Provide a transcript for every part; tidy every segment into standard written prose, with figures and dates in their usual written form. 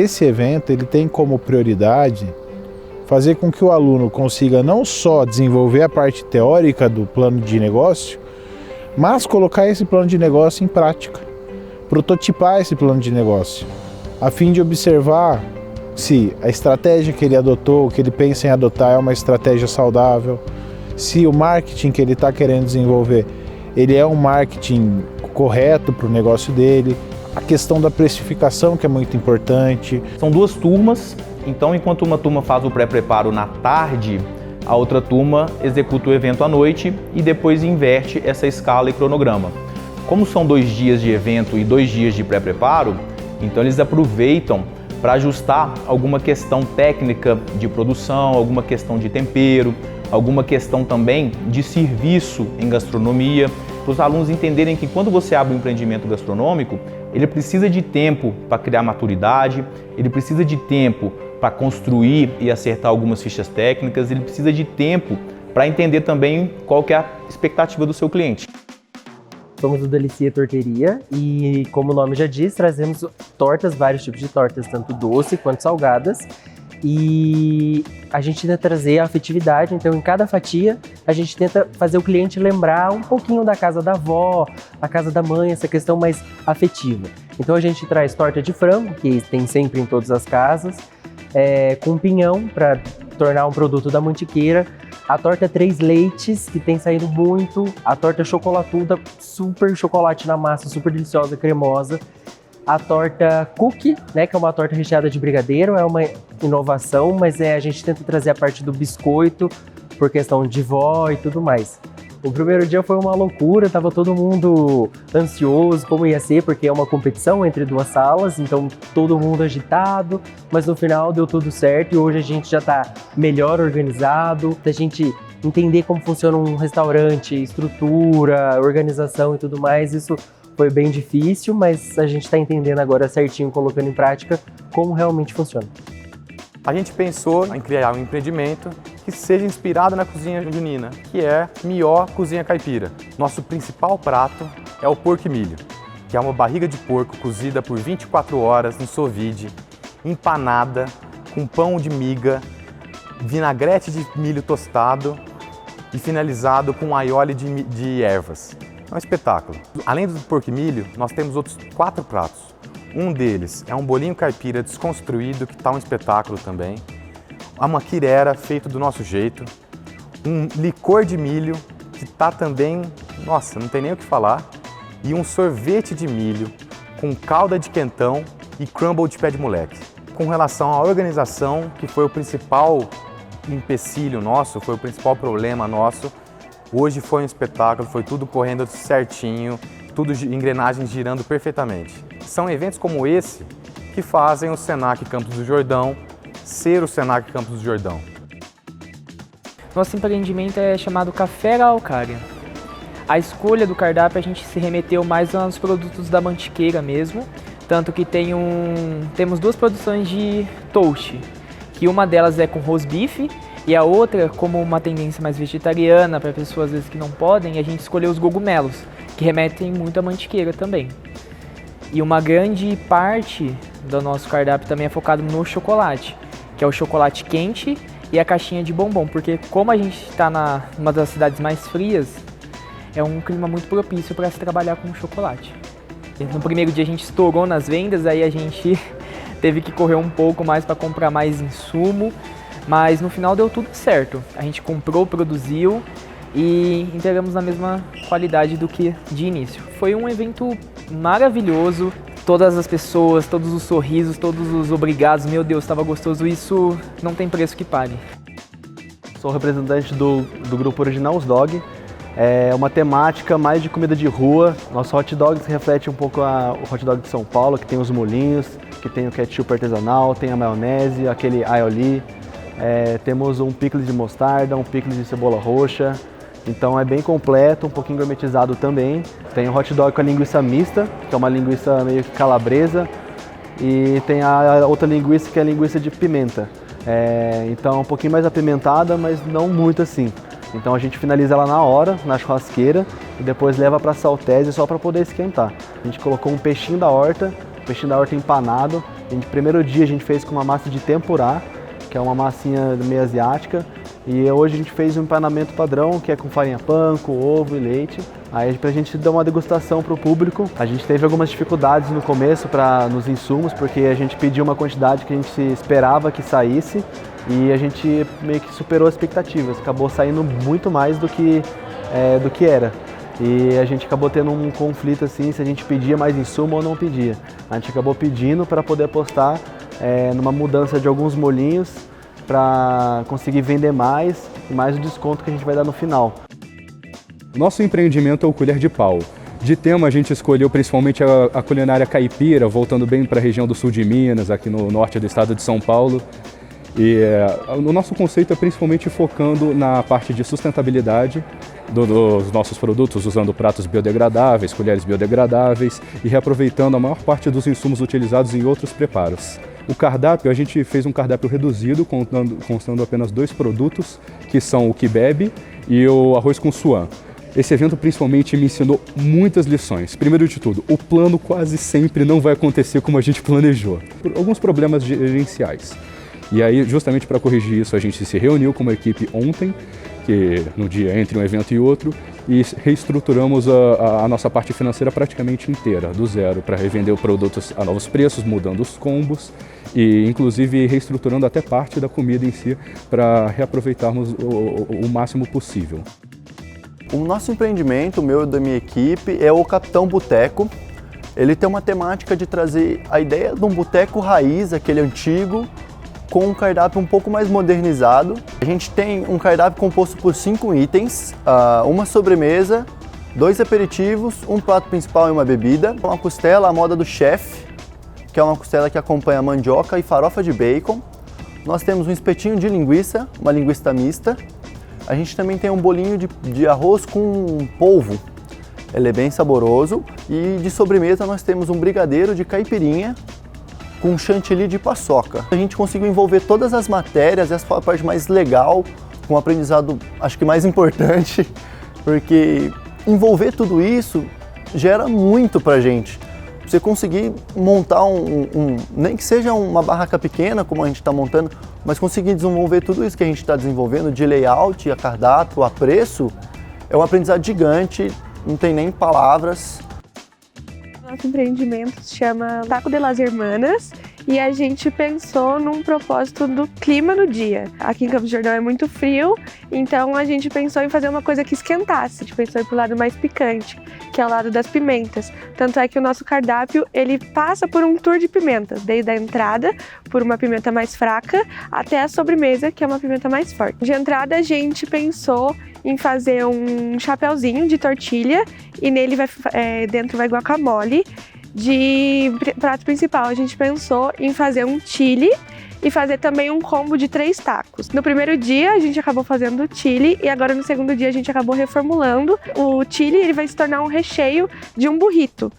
esse evento ele tem como prioridade fazer com que o aluno consiga não só desenvolver a parte teórica do plano de negócio, mas colocar esse plano de negócio em prática, prototipar esse plano de negócio, a fim de observar se a estratégia que ele adotou, que ele pensa em adotar é uma estratégia saudável, se o marketing que ele está querendo desenvolver, ele é um marketing correto para o negócio dele, a questão da precificação que é muito importante. São 2 turmas, então enquanto uma turma faz o pré-preparo na tarde, a outra turma executa o evento à noite e depois inverte essa escala e cronograma. Como são 2 dias de evento e 2 dias de pré-preparo, então eles aproveitam para ajustar alguma questão técnica de produção, alguma questão de tempero, alguma questão também de serviço em gastronomia, para os alunos entenderem que quando você abre um empreendimento gastronômico, ele precisa de tempo para criar maturidade, ele precisa de tempo para construir e acertar algumas fichas técnicas, ele precisa de tempo para entender também qual que é a expectativa do seu cliente. Somos o Delicia Torteria e, como o nome já diz, trazemos tortas, vários tipos de tortas, tanto doce quanto salgadas. E a gente tenta trazer a afetividade, então em cada fatia a gente tenta fazer o cliente lembrar um pouquinho da casa da avó, a casa da mãe, essa questão mais afetiva. Então a gente traz torta de frango, que tem sempre em todas as casas, com pinhão para tornar um produto da Mantiqueira, a torta 3 leites, que tem saído muito, a torta chocolatuda, super chocolate na massa, super deliciosa, cremosa, a torta cookie, né, que é uma torta recheada de brigadeiro, é uma inovação, mas a gente tenta trazer a parte do biscoito, por questão de vó e tudo mais. O primeiro dia foi uma loucura, tava todo mundo ansioso como ia ser, porque é uma competição entre 2 salas, então todo mundo agitado, mas no final deu tudo certo e hoje a gente já tá melhor organizado, a gente entender como funciona um restaurante, estrutura, organização e tudo mais, isso foi bem difícil, mas a gente está entendendo agora certinho, colocando em prática como realmente funciona. A gente pensou em criar um empreendimento que seja inspirado na cozinha junina, que é Mió Cozinha Caipira. Nosso principal prato é o porco e milho, que é uma barriga de porco cozida por 24 horas no sous vide, empanada, com pão de miga, vinagrete de milho tostado e finalizado com aioli de ervas. É um espetáculo. Além do porco e milho, nós temos outros 4 pratos. Um deles é um bolinho caipira desconstruído, que está um espetáculo também. Uma quirera feito do nosso jeito. Um licor de milho, que está também, nossa, não tem nem o que falar. E um sorvete de milho com calda de quentão e crumble de pé de moleque. Com relação à organização, que foi o principal empecilho nosso, foi o principal problema nosso, hoje foi um espetáculo, foi tudo correndo certinho, tudo engrenagens girando perfeitamente. São eventos como esse que fazem o Senac Campos do Jordão ser o Senac Campos do Jordão. Nosso empreendimento é chamado Café Araucária. A escolha do cardápio a gente se remeteu mais aos produtos da Mantiqueira mesmo, tanto que temos 2 produções de toast, que uma delas é com rosbife e a outra, como uma tendência mais vegetariana para pessoas às vezes que não podem, a gente escolheu os cogumelos, que remetem muito à mantiqueira também. E uma grande parte do nosso cardápio também é focado no chocolate, que é o chocolate quente e a caixinha de bombom, porque como a gente está numa das cidades mais frias, é um clima muito propício para se trabalhar com chocolate. No primeiro dia a gente estourou nas vendas, aí a gente teve que correr um pouco mais para comprar mais insumo, mas no final deu tudo certo. A gente comprou, produziu e entregamos na mesma qualidade do que de início. Foi um evento maravilhoso, todas as pessoas, todos os sorrisos, todos os obrigados, meu Deus, estava gostoso, isso não tem preço que pague. Sou representante do grupo original Os Dog, é uma temática mais de comida de rua. Nosso hot dog se reflete um pouco o hot dog de São Paulo, que tem os molhinhos, que tem o ketchup artesanal, tem a maionese, aquele aioli, temos um picles de mostarda, um picles de cebola roxa. Então é bem completo, um pouquinho gourmetizado também. Tem o hot dog com a linguiça mista, que é uma linguiça meio que calabresa. E tem a outra linguiça, que é a linguiça de pimenta. Então é um pouquinho mais apimentada, mas não muito assim. Então a gente finaliza ela na hora, na churrasqueira, e depois leva para a Saltese só para poder esquentar. A gente colocou um peixinho da horta empanado, Primeiro dia a gente fez com uma massa de tempurá, que é uma massinha meio asiática, e hoje a gente fez um empanamento padrão, que é com farinha panko, ovo e leite. Aí pra gente dar uma degustação para o público. A gente teve algumas dificuldades no começo nos insumos, porque a gente pediu uma quantidade que a gente esperava que saísse e a gente meio que superou as expectativas. Acabou saindo muito mais do que era. E a gente acabou tendo um conflito assim, se a gente pedia mais insumo ou não pedia. A gente acabou pedindo para poder apostar numa mudança de alguns molhinhos para conseguir vender mais e mais o desconto que a gente vai dar no final. Nosso empreendimento é o Colher de Pau. De tema a gente escolheu principalmente a culinária caipira, voltando bem para a região do sul de Minas, aqui no norte do estado de São Paulo. E o nosso conceito é principalmente focando na parte de sustentabilidade dos nossos produtos, usando pratos biodegradáveis, colheres biodegradáveis e reaproveitando a maior parte dos insumos utilizados em outros preparos. O cardápio, a gente fez um cardápio reduzido, constando apenas 2 produtos, que são o quibe e o arroz com suã. Esse evento principalmente me ensinou muitas lições. Primeiro de tudo, o plano quase sempre não vai acontecer como a gente planejou, por alguns problemas gerenciais. E aí, justamente para corrigir isso, a gente se reuniu com uma equipe ontem, no dia entre um evento e outro, e reestruturamos a nossa parte financeira praticamente inteira, do zero, para revender produtos a novos preços, mudando os combos e inclusive reestruturando até parte da comida em si para reaproveitarmos o máximo possível. O nosso empreendimento, o meu e da minha equipe, é o Capitão Boteco. Ele tem uma temática de trazer a ideia de um boteco raiz, aquele antigo, com um cardápio um pouco mais modernizado. A gente tem um cardápio composto por 5 itens, uma sobremesa, 2 aperitivos, um prato principal e uma bebida, uma costela à moda do chefe, que é uma costela que acompanha mandioca e farofa de bacon. Nós temos um espetinho de linguiça, uma linguiça mista. A gente também tem um bolinho de arroz com polvo. Ele é bem saboroso. E de sobremesa nós temos um brigadeiro de caipirinha com chantilly de paçoca. A gente conseguiu envolver todas as matérias, essa foi a parte mais legal, com um aprendizado acho que mais importante, porque envolver tudo isso gera muito pra gente. Você conseguir montar nem que seja uma barraca pequena, como a gente está montando, mas conseguir desenvolver tudo isso que a gente está desenvolvendo, de layout, a cardápio, a preço, é um aprendizado gigante, não tem nem palavras. Nosso empreendimento se chama Taco de las Hermanas e a gente pensou num propósito do clima no dia. Aqui em Campos do Jordão é muito frio, então a gente pensou em fazer uma coisa que esquentasse. A gente pensou em ir pro lado mais picante, que é o lado das pimentas. Tanto é que o nosso cardápio, ele passa por um tour de pimentas, desde a entrada, por uma pimenta mais fraca, até a sobremesa, que é uma pimenta mais forte. De entrada, a gente pensou em fazer um chapéuzinho de tortilha e nele dentro vai guacamole. De prato principal, a gente pensou em fazer um chili e fazer também um combo de 3 tacos. No primeiro dia a gente acabou fazendo o chili e agora no segundo dia a gente acabou reformulando. O chili ele vai se tornar um recheio de um burrito.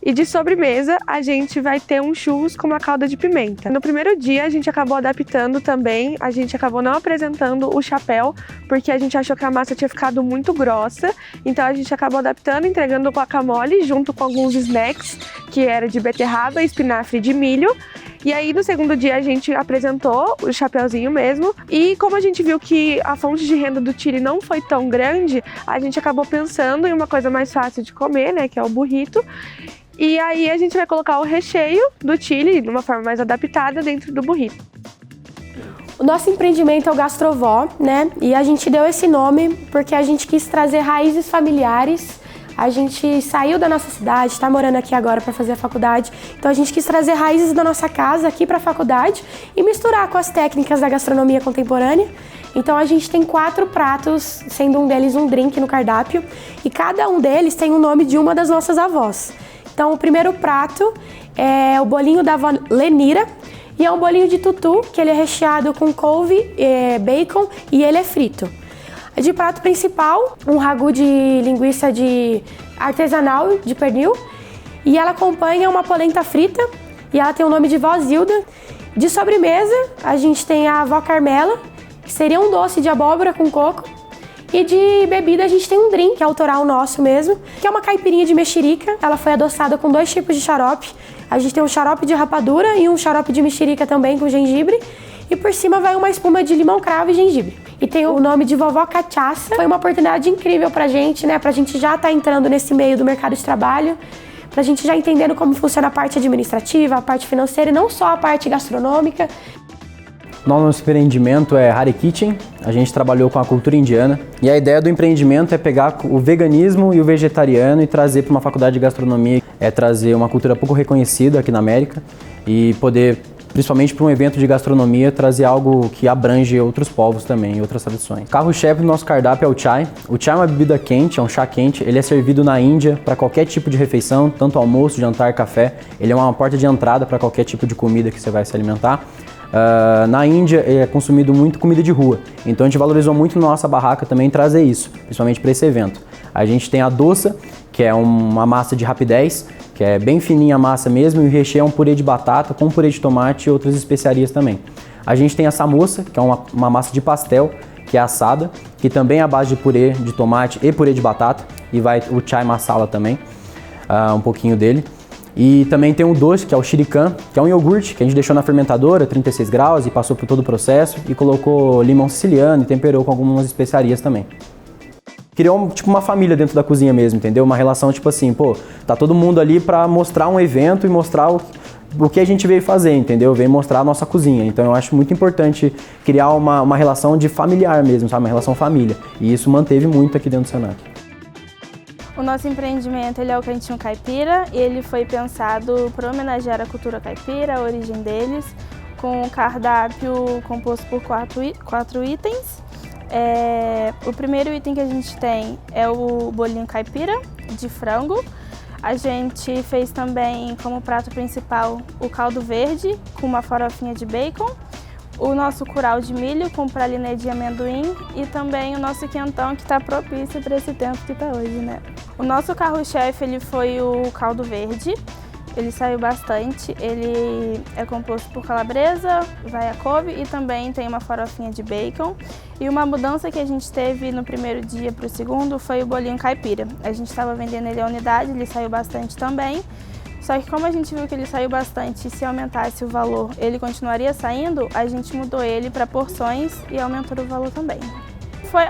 E de sobremesa, a gente vai ter um churros com uma calda de pimenta. No primeiro dia, a gente acabou adaptando também, a gente acabou não apresentando o chapéu, porque a gente achou que a massa tinha ficado muito grossa. Então a gente acabou adaptando, entregando o guacamole junto com alguns snacks, que era de beterraba, espinafre e de milho. E aí no segundo dia a gente apresentou o chapéuzinho mesmo. E como a gente viu que a fonte de renda do chili não foi tão grande, a gente acabou pensando em uma coisa mais fácil de comer, né, que é o burrito. E aí a gente vai colocar o recheio do chili de uma forma mais adaptada dentro do burrito. O nosso empreendimento é o Gastrovó, né? E a gente deu esse nome porque a gente quis trazer raízes familiares. A gente saiu da nossa cidade, está morando aqui agora para fazer a faculdade. Então a gente quis trazer raízes da nossa casa aqui para a faculdade e misturar com as técnicas da gastronomia contemporânea. Então a gente tem 4 pratos, sendo um deles um drink no cardápio. E cada um deles tem o nome de uma das nossas avós. Então o primeiro prato é o bolinho da avó Lenira e é um bolinho de tutu, que ele é recheado com couve, bacon e ele é frito. De prato principal, um ragu de linguiça artesanal de pernil e ela acompanha uma polenta frita e ela tem o nome de Vó Zilda. De sobremesa, a gente tem a Vó Carmela, que seria um doce de abóbora com coco. E de bebida a gente tem um drink, que é autoral nosso mesmo, que é uma caipirinha de mexerica. Ela foi adoçada com 2 tipos de xarope, A gente tem um xarope de rapadura e um xarope de mexerica também com gengibre. E por cima vai uma espuma de limão cravo e gengibre. E tem o nome de Vovó Cachaça. Foi uma oportunidade incrível pra gente, né? Pra gente já estar entrando nesse meio do mercado de trabalho. Pra gente já entendendo como funciona a parte administrativa, a parte financeira e não só a parte gastronômica. Nosso empreendimento é Hare Kitchen, a gente trabalhou com a cultura indiana e a ideia do empreendimento é pegar o veganismo e o vegetariano e trazer para uma faculdade de gastronomia, é trazer uma cultura pouco reconhecida aqui na América e poder, principalmente para um evento de gastronomia, trazer algo que abrange outros povos também, outras tradições. O carro-chefe do nosso cardápio é o chai. O chai é uma bebida quente, é um chá quente, ele é servido na Índia para qualquer tipo de refeição, tanto almoço, jantar, café. Ele é uma porta de entrada para qualquer tipo de comida que você vai se alimentar. Na Índia é consumido muito comida de rua, então a gente valorizou muito na nossa barraca também trazer isso, principalmente para esse evento. A gente tem a doça, que é uma massa de rapidez, que é bem fininha a massa mesmo, e o recheio é um purê de batata com purê de tomate e outras especiarias também. A gente tem a samosa, que é uma massa de pastel, que é assada, que também é a base de purê de tomate e purê de batata, e vai o chai masala também, um pouquinho dele. E também tem um doce, que é o shirikan, que é um iogurte que a gente deixou na fermentadora, 36 graus, e passou por todo o processo, e colocou limão siciliano e temperou com algumas especiarias também. Criou tipo uma família dentro da cozinha mesmo, entendeu? Uma relação tipo assim, pô, tá todo mundo ali pra mostrar um evento e mostrar o que a gente veio fazer, entendeu? Veio mostrar a nossa cozinha. Então eu acho muito importante criar uma relação de familiar mesmo, sabe? Uma relação família. E isso manteve muito aqui dentro do Senac. O nosso empreendimento ele é o Cantinho Caipira e ele foi pensado para homenagear a cultura caipira, a origem deles, com um cardápio composto por quatro itens. O primeiro item que a gente tem é o bolinho caipira de frango. A gente fez também como prato principal o caldo verde com uma farofinha de bacon, o nosso curau de milho com pralinê de amendoim e também o nosso quentão que está propício para esse tempo que está hoje, né? O nosso carro-chefe ele foi o caldo verde, ele saiu bastante, ele é composto por calabresa, vai a couve e também tem uma farofinha de bacon. E uma mudança que a gente teve no primeiro dia para o segundo foi o bolinho caipira. A gente estava vendendo ele à unidade, ele saiu bastante também. Só que como a gente viu que ele saiu bastante e se aumentasse o valor ele continuaria saindo, a gente mudou ele para porções e aumentou o valor também.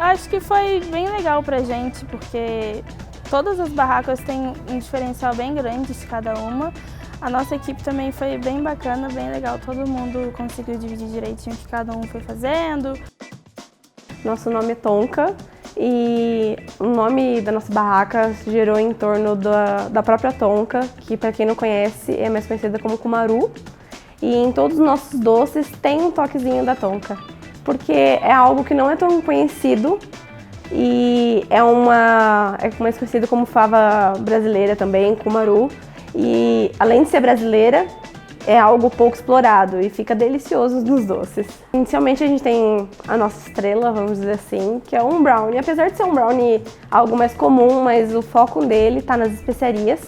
Acho que foi bem legal pra gente, porque todas as barracas têm um diferencial bem grande de cada uma. A nossa equipe também foi bem bacana, bem legal. Todo mundo conseguiu dividir direitinho o que cada um foi fazendo. Nosso nome é Tonka e o nome da nossa barraca girou em torno da própria Tonka, que para quem não conhece é mais conhecida como Kumaru. E em todos os nossos doces tem um toquezinho da Tonka, porque é algo que não é tão conhecido e é mais conhecido como fava brasileira também, Kumaru. E além de ser brasileira, é algo pouco explorado e fica delicioso nos doces. Inicialmente a gente tem a nossa estrela, vamos dizer assim, que é um brownie. Apesar de ser um brownie algo mais comum, mas o foco dele está nas especiarias,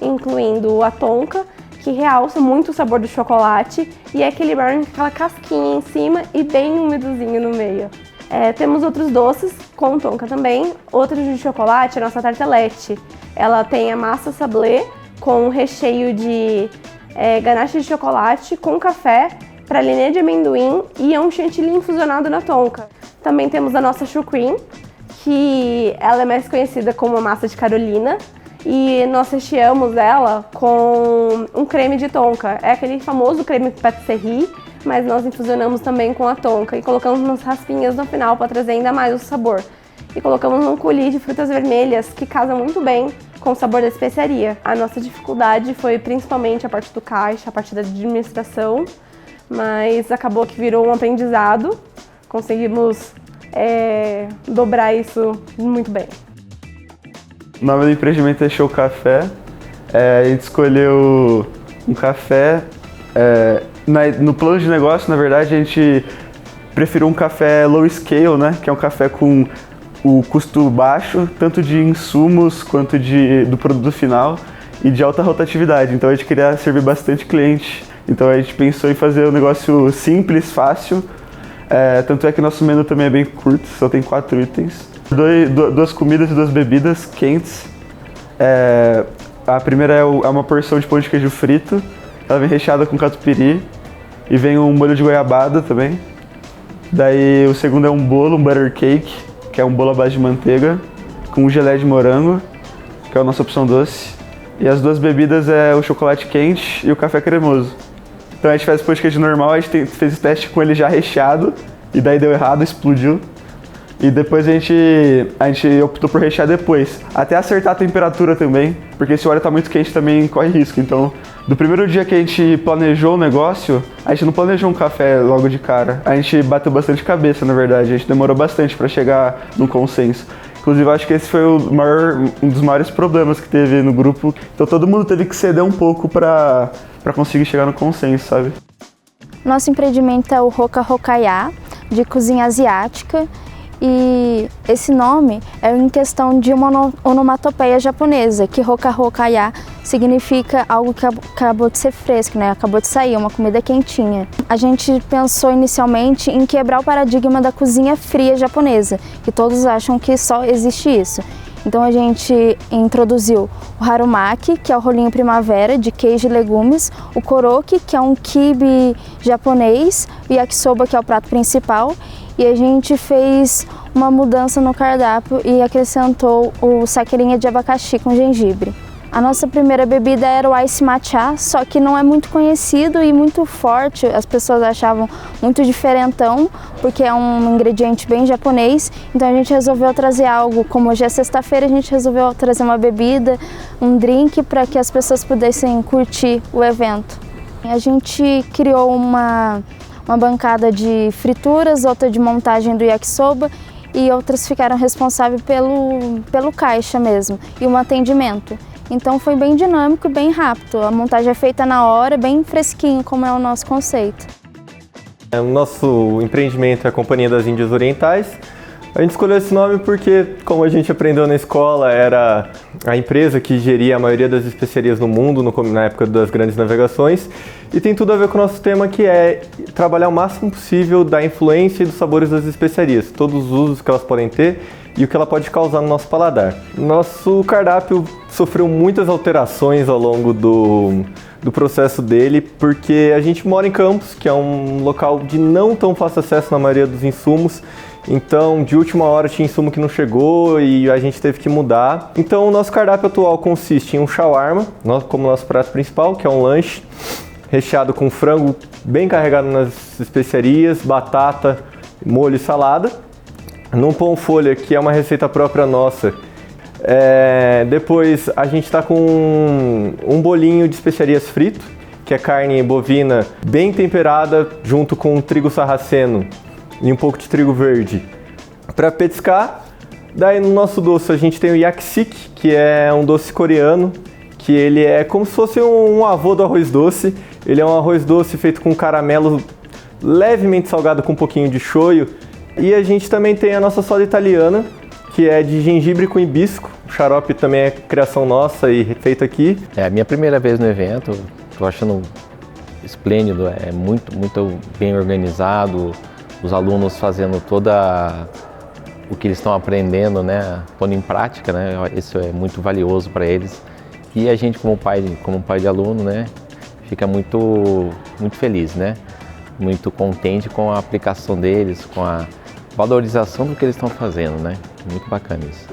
incluindo a tonka, que realça muito o sabor do chocolate, e é aquele brownie com aquela casquinha em cima e bem umidozinho no meio. Temos outros doces com tonka também. Outro de chocolate é a nossa tartelete. Ela tem a massa sablé com recheio de ganache de chocolate com café, pralinê de amendoim e um chantilly infusionado na tonka. Também temos a nossa choux cream, que ela é mais conhecida como a massa de Carolina, e nós recheamos ela com um creme de tonka. É aquele famoso creme patisserie, mas nós infusionamos também com a tonka e colocamos umas raspinhas no final para trazer ainda mais o sabor. E colocamos um coulis de frutas vermelhas que casa muito bem com o sabor da especiaria. A nossa dificuldade foi principalmente a parte do caixa, a parte da administração, mas acabou que virou um aprendizado. Conseguimos dobrar isso muito bem. O nome do empreendimento é Show Café. A gente escolheu um café. No plano de negócio, na verdade, a gente preferiu um café low scale, né? Que é um café com o custo baixo, tanto de insumos quanto do produto final, e de alta rotatividade. Então a gente queria servir bastante cliente. Então a gente pensou em fazer um negócio simples, fácil. Tanto é que nosso menu também é bem curto, só tem 4 itens. Duas comidas e 2 bebidas quentes. A primeira é uma porção de pão de queijo frito, ela vem recheada com catupiry e vem um molho de goiabada também. Daí o segundo é um bolo, um butter cake, que é um bolo à base de manteiga, com gelé de morango, que é a nossa opção doce. E as duas bebidas é o chocolate quente e o café cremoso. Então a gente faz o pão de queijo normal, a gente fez o teste com ele já recheado, e daí deu errado, explodiu. E depois a gente optou por rechear depois, até acertar a temperatura também, porque se o óleo tá muito quente também corre risco. Então, do primeiro dia que a gente planejou o negócio, a gente não planejou um café logo de cara. A gente bateu bastante cabeça, na verdade, a gente demorou bastante para chegar num consenso. Inclusive, acho que esse foi um dos maiores problemas que teve no grupo. Então todo mundo teve que ceder um pouco para conseguir chegar no consenso, sabe? Nosso empreendimento é o Hoka Hokaya, de cozinha asiática. E esse nome é em questão de uma onomatopeia japonesa, que Hoka Hokaya significa algo que acabou de ser fresco, né? Acabou de sair, uma comida quentinha. A gente pensou inicialmente em quebrar o paradigma da cozinha fria japonesa, que todos acham que só existe isso. Então a gente introduziu o harumaki, que é o rolinho primavera de queijo e legumes, o koroki, que é um quibe japonês, o yakisoba, que é o prato principal, e a gente fez uma mudança no cardápio e acrescentou o saqueirinha de abacaxi com gengibre. A nossa primeira bebida era o ice matcha, só que não é muito conhecido e muito forte, as pessoas achavam muito diferentão, porque é um ingrediente bem japonês, então a gente resolveu trazer algo, como hoje é sexta-feira, a gente resolveu trazer uma bebida, um drink, para que as pessoas pudessem curtir o evento. A gente criou uma bancada de frituras, outra de montagem do yakisoba e outras ficaram responsáveis pelo caixa mesmo e um atendimento. Então foi bem dinâmico, bem rápido. A montagem é feita na hora, bem fresquinho, como é o nosso conceito. O nosso empreendimento é a Companhia das Índias Orientais. A gente escolheu esse nome porque, como a gente aprendeu na escola, era a empresa que geria a maioria das especiarias no mundo na época das grandes navegações, e tem tudo a ver com o nosso tema, que é trabalhar o máximo possível da influência e dos sabores das especiarias, todos os usos que elas podem ter e o que ela pode causar no nosso paladar. Nosso cardápio sofreu muitas alterações ao longo do processo dele, porque a gente mora em Campos, que é um local de não tão fácil acesso na maioria dos insumos. Então, de última hora tinha insumo que não chegou e a gente teve que mudar. Então, o nosso cardápio atual consiste em um shawarma, como nosso prato principal, que é um lanche recheado com frango bem carregado nas especiarias, batata, molho e salada. Num pão folha, que é uma receita própria nossa. Depois a gente está com um bolinho de especiarias frito, que é carne bovina bem temperada, junto com trigo sarraceno e um pouco de trigo verde para petiscar. Daí no nosso doce a gente tem o yaksik, que é um doce coreano, que ele é como se fosse um avô do arroz doce. Ele é um arroz doce feito com caramelo levemente salgado com um pouquinho de shoyu. E a gente também tem a nossa soda italiana, que é de gengibre com hibisco. O xarope também é criação nossa e feito aqui. É a minha primeira vez no evento, estou achando esplêndido, é muito bem organizado. Os alunos fazendo toda o que eles estão aprendendo, né, pondo em prática, né, isso é muito valioso para eles. E a gente, como pai de aluno, né, fica muito feliz, né, muito contente com a aplicação deles, com a valorização do que eles estão fazendo, né, muito bacana isso.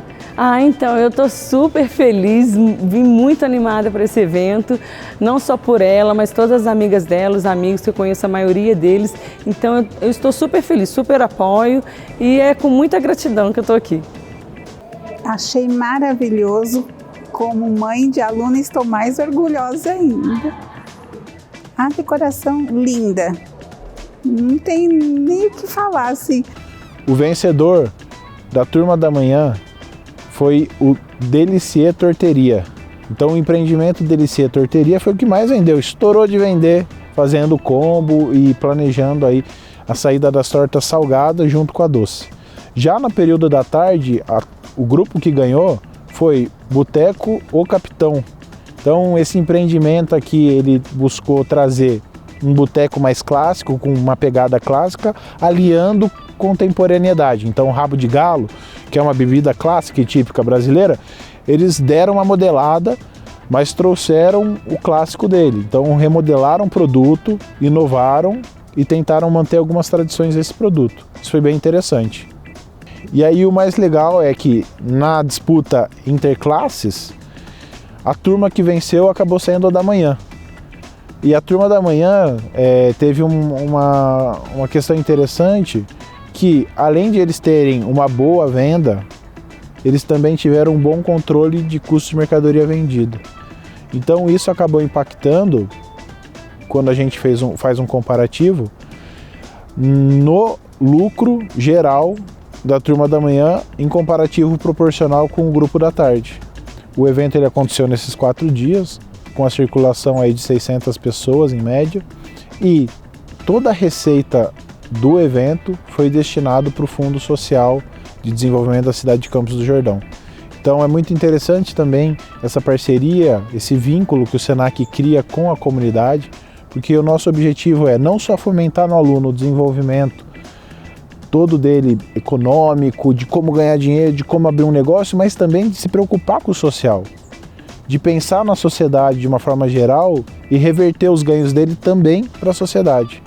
Então, eu estou super feliz, vim muito animada para esse evento, não só por ela, mas todas as amigas dela, os amigos que eu conheço, a maioria deles. Então, eu estou super feliz, super apoio e é com muita gratidão que eu estou aqui. Achei maravilhoso, como mãe de aluna estou mais orgulhosa ainda. A decoração linda, não tem nem o que falar assim. O vencedor da turma da manhã foi o Delicier Torteria. Então o empreendimento Delicier Torteria foi o que mais vendeu, estourou de vender, fazendo combo e planejando aí a saída das tortas salgadas junto com a doce. Já no período da tarde, o grupo que ganhou foi Boteco O Capitão. Então esse empreendimento aqui, ele buscou trazer um boteco mais clássico, com uma pegada clássica, aliando contemporaneidade. Então o rabo de galo, que é uma bebida clássica e típica brasileira, eles deram uma modelada mas trouxeram o clássico dele. Então remodelaram o produto, inovaram e tentaram manter algumas tradições desse produto. Isso foi bem interessante. E aí o mais legal é que na disputa interclasses, a turma que venceu acabou saindo a da manhã. E a turma da manhã teve uma questão interessante, que além de eles terem uma boa venda, eles também tiveram um bom controle de custo de mercadoria vendida. Então isso acabou impactando, quando a gente faz um comparativo, no lucro geral da turma da manhã em comparativo proporcional com o grupo da tarde. O evento ele aconteceu nesses 4 dias, com a circulação aí de 600 pessoas em média, e toda a receita do evento foi destinado para o Fundo Social de Desenvolvimento da cidade de Campos do Jordão. Então é muito interessante também essa parceria, esse vínculo que o Senac cria com a comunidade, porque o nosso objetivo é não só fomentar no aluno o desenvolvimento todo dele econômico, de como ganhar dinheiro, de como abrir um negócio, mas também de se preocupar com o social, de pensar na sociedade de uma forma geral e reverter os ganhos dele também para a sociedade.